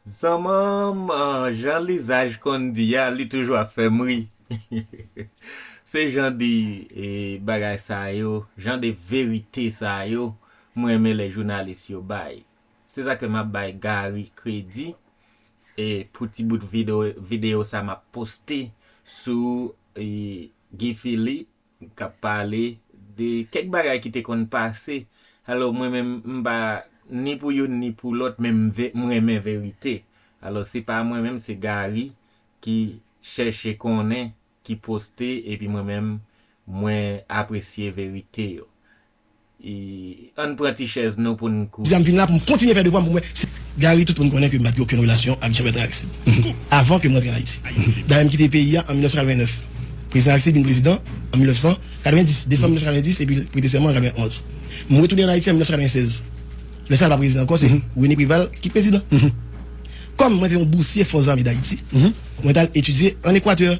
Zaman, jan lisaj kon di ya, li toujwa fe mri. Se jan di bagay sa yo, jan de verite sa yo, mwen men les journalistes yo bay. Se sa ke ma bay Gary kredi, pou ti bout video sa ma poste sou Guy Philippe, ka pale de kek bagay ki te kon pase. Alors mwen men mba ni pou yon ni pou l'autre même mwen men vérité. Alors c'est pas moi même c'est Gary qui cherche connaît qui posté et puis moi même moi apprécier vérité yo. Et on prend ti chaise nous pour nous J'aime venir là pour continuer à faire devoir pour moi. Gary tout le monde connaît que m'a aucune relation avec Jean-Bertrand Aristide. Avant que moi entre en Haïti. D'ailleurs quitté le pays en 1989. Président Aristide président en 1990, décembre 1990 et puis précisément en 1991. Moi retourné en Haïti en 1996. Le seul pas président encore, c'est René Prival qui est président. Comme moi, j'étais un boursier Forces Armées d'Haïti, moi j'ai étudié en Équateur.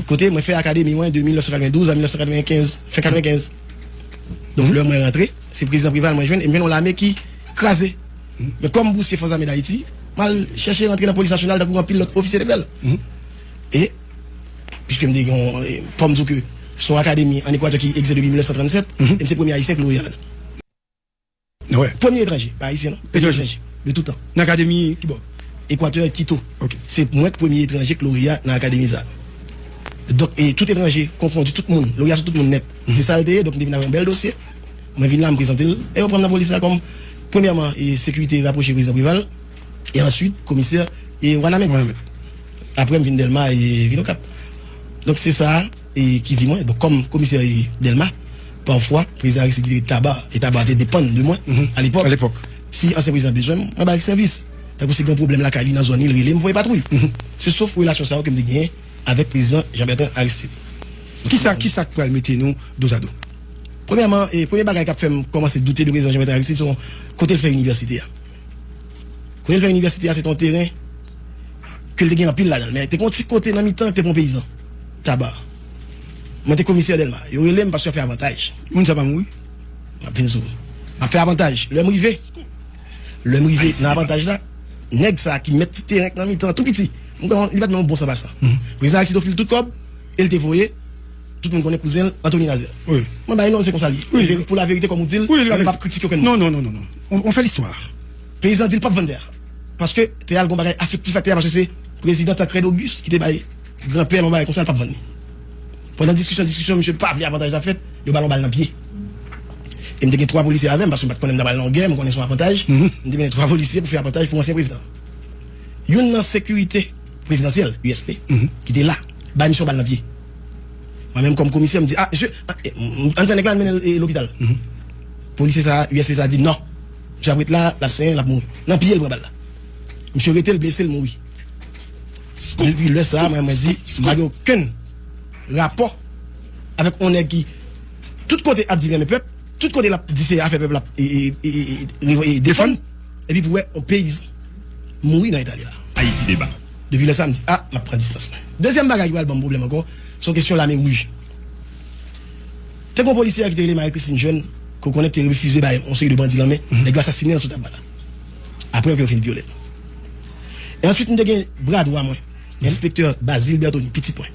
Côté, moi j'ai fait académie de 1992 à 1995, fin 95. Donc, là, moi rentré, c'est président Prival, moi je viens, et maintenant l'armée qui crasé. Mais comme boursier Forces Armées d'Haïti, mal cherché à rentrer dans la police nationale pour un pilote officier de belle. Et, puisque je me dis que son académie en Équateur qui existe depuis 1937, et c'est le premier haïtien que lauréat. Ouais. Premier étranger, pas haïtien, non? Étranger, de tout temps. Dans l'académie qui bon? Équateur, Quito. Ok. C'est moi le premier étranger que lauréat dans l'académie. Donc, et tout étranger, confondu, tout le monde, lauréat sur tout le monde net. C'est ça le dé, donc, on a un bel dossier. Je viens là me présenter, et on prend la police là comme, premièrement, sécurité rapprochée président Prival, et ensuite, commissaire, et Wanamet. Après, je viens Delma et Vinocap. Donc, c'est ça, et qui vit moi. Donc, comme commissaire Delma, parfois, le président Aristide tabac dépend de moi à l'époque. Si ancien président besoin, moi bah le service. Donc c'est un problème là dans la zone il relève, me voyez patrouille. C'est sauf relation ça que me gagner avec le président Jean-Bertrand Aristide. Qui ça peut mettre nous dos à dos? Premièrement, premier bagage qui a fait commencer à douter de président Jean-Bertrand Aristide, c'est côté le faire université. Côté le faire université, c'est ton terrain que le gagne en pile là-dedans. Mais t'es un petit côté dans mi-temps, t'es un paysan. Tabac. Moi, t'es commissaire d'Elma. Yo relève parce que fait avantage. Moun ça pas moui? M'a fait avantage. Le m'rivé dans avantage là, nèg ça qui met petit terrain dans mi-temps tout petit. Il va mettre un bon ça passe. Président Aristide fil tout cob, il te voyé. Tout le monde connaît cousin Anthony Nazaire. Oui. Moi bah non c'est comme ça li. Oui. Pour la vérité comme on dit, oui, on va pas critiquer aucun. Non. On fait l'histoire. Président dit pas vendre. Parce que t'es al gon bagay affectif facteur parce que c'est président Tancred Auguste qui te bail grand-père on bail comme ça pas vendre. Pendant discussion, monsieur pas venu avantage la fête, le ballon balle dans pied. Et me dit trois policiers avec parce que je connais dans balle en guerre, je connais son avantage. Me dit trois policiers pour faire avantage pour ancien président. Une dans sécurité présidentielle USP qui était là, balle mission balle dans pied. Moi même comme commissaire me dit monsieur Antoine Leclerc mène l'hôpital. Policier ça USP ça dit non. Monsieur Abrit là, la scène la mourir. Dans pied le balle là. Monsieur Rété le blessé le mourir. Depuis le ça moi me dit m'a aucun rapport avec on est qui tout côté a dit le peuple tout côté la dit c'est affaire peuple et défendre et puis pour un pays mourir dans l'Italie là Haïti débat depuis le samedi m'a prend distance deuxième bagage qui va le bon problème encore son question la mer rouge t'es un policier qui était Marie-Christine jeune qu'on connaît t'es refusé bah on sait de bandits là mais les gars assassinés dans ce tabac là après qu'on fin violer et ensuite nous avons bras droit moi inspecteur Basile Bertoni petit point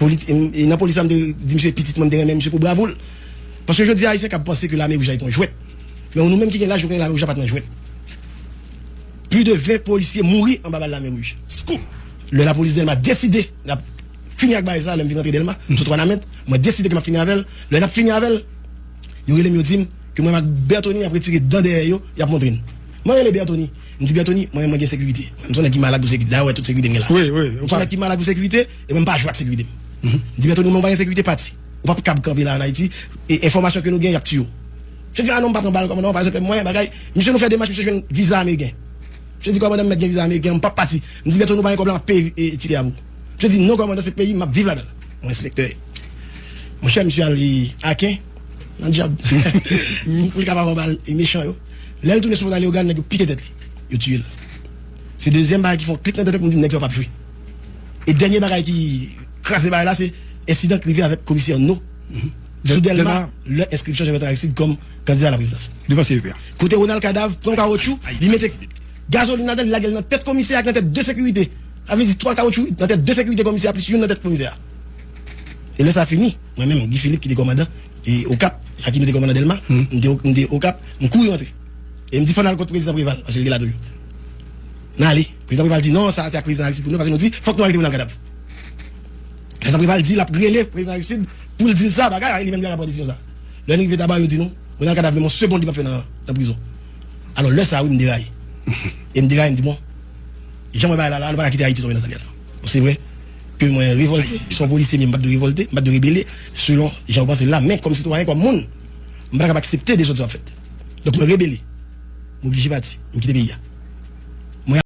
et dans la police, dit monsieur petit, monsieur pour bravo. Parce que je dis à Haïtien qui a pensé que l'armée rouge est un jouet. Mais nous-mêmes qui sommes là, je connais l'armée rouge pas un jouet. Plus de 20 policiers mourent en bas de l'armée rouge. La police d'Elma a décidé de finir avec ça, l'homme rentré d'Elma, tout 3 mètres. Moi, décidé que je finis avec elle. Le fini avec elle. Il y a dit que moi, Bertoni a retiré dans derrière, il a montré. Moi, je Bertoni. Je dis Bertoni, moi, j'ai sécurité. Je suis malade pour sécurité. Là, ouais, toute sécurité. Oui. Je suis malade pour sécurité et même pas jouer avec sécurité. Je dis Bertoni, moi, j'ai sécurité parti. On va pas camper là en Haïti. Et information que nous gagnons, il y a tué. Je dis, non, pas de balle comme non, parce que moi, monsieur nous fait des matchs, monsieur, un visa américain. Je dis, comment on mettre un visa américain, on pas parti. Je dis, Bertoni, nous pas un problème à payer et tirer à vous. Je dis, non, comment dans ce pays, je vivre là-dedans. Mon inspecteur. Mon cher monsieur Ali Akin, dans le job. Pour le capable de balle, il est méchant. Là, il tourne sur le organe, il pique tête. Il tue. C'est deuxième balle qui font clic dans la tête pour nous dire que pas jouer. Et dernier bagarre qui crase là, c'est incident privé avec commissaire No. Sous Delma, l'inscription Jean-Bertrand Aristide comme candidat à la présidence. Devant CEPA. Côté Ronald Cadavre, prend caoutchouc, il mettait gasoline dans la gueule, dans tête commissaire, dans tête de sécurité. Avait dit 3 caoutchouc, dans tête de sécurité commissaire, plus une dans tête commissaire. Et là, ça a fini. Moi-même, Guy Philippe, qui était commandant, et au Cap, à qui nous était commandant Delma, m'était au Cap, je cours rentrer. Et il me dit, faut aller contre le président Préval, parce qu'il est là de allez, le président Préval dit non, ça c'est le président Aristide pour nous, parce qu'il nous dit, faut que nous arrêtions Ronald Cadavre. Le président Préval dit, la relève président Aristide, pour le dire ça, bagarre, il est même là la position ça. Le niveau d'abord, il dit non, Ronald Cadavre, mon second, il va faire dans la prison. Alors là, ça, oui, il me déraille. Et il me déraille, il me dit, bon, j'aimerais pas là, on va quitter Haïti, dans salaire. C'est vrai que moi, révolté, son policier, je ne pas de révolter, pas de rébeller, selon, j'en pense là, mais comme citoyen, comme monde, je ne peux pas accepter des choses en fait. Donc, je me rébeller, je m'oblige à partir, je quitte le pays.